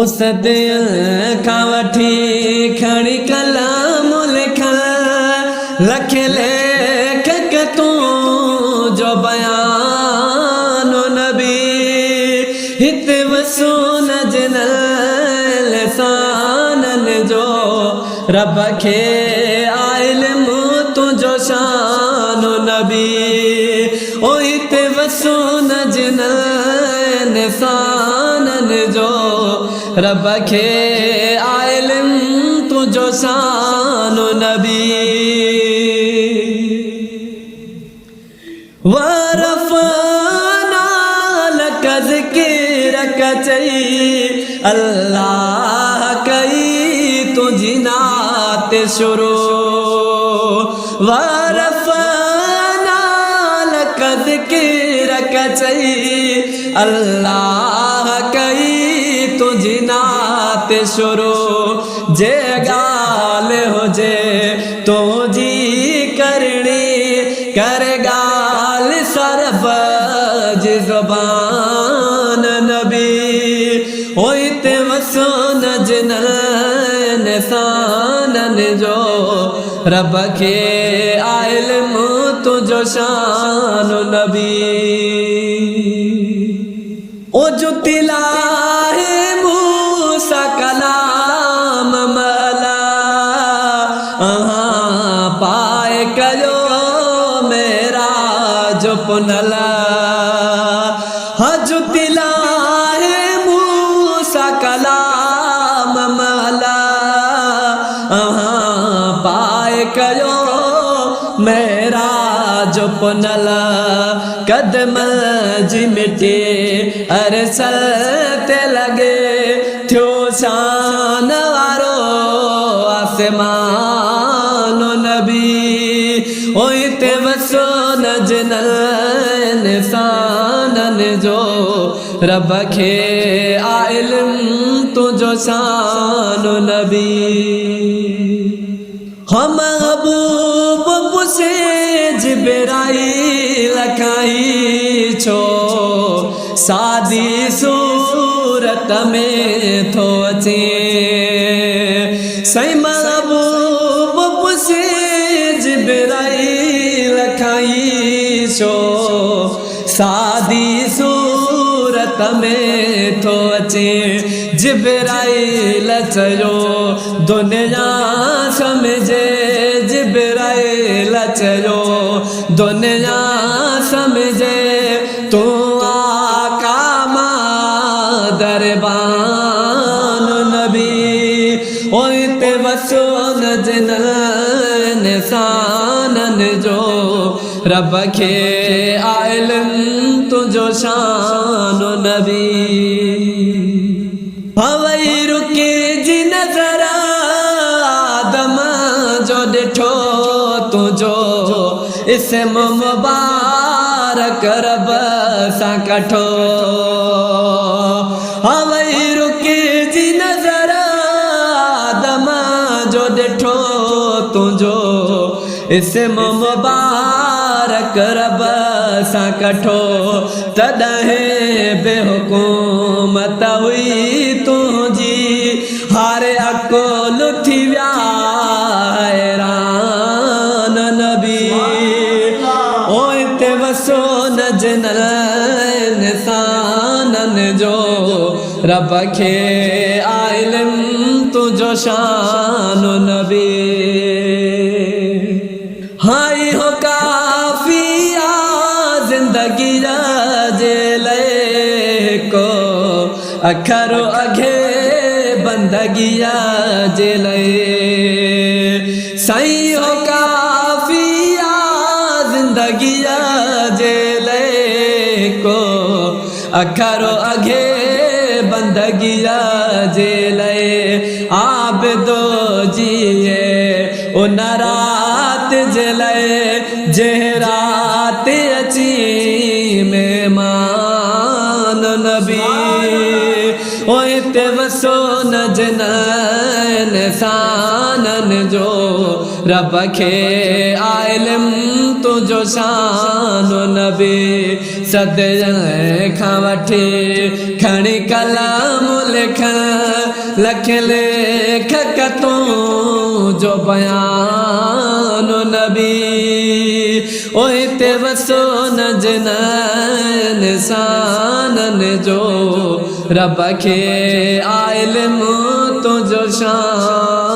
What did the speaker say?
उस दिल का वठी खड़ी कलाम लिखल लख लेखक तू जो बयान नबी हित वसून जिनल लिसानन जो रब खे आयल तुझो शान नबी ओ हित वसून जिनल लिसानन जो रब खे आयल तुझो शान नबी वरफ़ना लक ज़िक्रक चई अल्लाह कई तुझी नात शुरू वरफ़ना लक ज़िक्रक चई अल्लाह कई तुझी नात शुरू जे गाल हुजे तुझी करणी कर गाल सरबज ज़ुबान नबी होइत वसून जिनल निसानन जो रब खे आयल तुझो शान नबी ओ जो तिलाहे मूसा कलाम मला पाए कयो मेरा जो पुनला हज तिलाहे मूसा कलाम मला पाए कयो मेरा जो पुनला कदम जी मिटे अरसल ते लगे थियो शान वारो आसमान नबी होइत वसून जिनल निसानन जो रब खे आयल तुझो शान नबी हम महबूब पुसे जिब्राईल लखाई छो सादी सूरत में थो अचे सही महबूब पुसे जिब्राईल लखाई छो सादी सूरत में थो अचे जिब्राईल चयो दुनिया समझे जिब्राईल चयो दुनिया समझे तू आका दरबान नबी होइत वसून जिनल निसानन जो रब खे आयल तुझो शान नबी हवई रुके जी नजर आदम जो डिठो तुझो इसम मुबारक रब सां कठो हवई रुके जी नजर आदम जो डिठो तुझो इसम मुबारक रब सां कठो तॾहिं बेहुकूमत हुई तुझी हार अकोल थी विया हैरान नबी ओइत वसून जिनल निसानन जो रब खे आयल तुझो शान नबी हाय हो काफिया जिंदगी जे ले को अखरो अघे बंदगिया जे ले सही हो काफिया जिंदगिया जे ले को अखरो अघे बंदगिया जे ले आबिदो जिए उन रात जे ले जे रात अची मेहमान नबी ओइत वसो न जनन सानन जो रब खे आइलम तुझो शानो नबी सदन खां वठी खणी कलाम लिखण लख लेखक तुझो बयान नबी ओए ते वसो न जनन सानन जो रब खे आइलम तुझो शान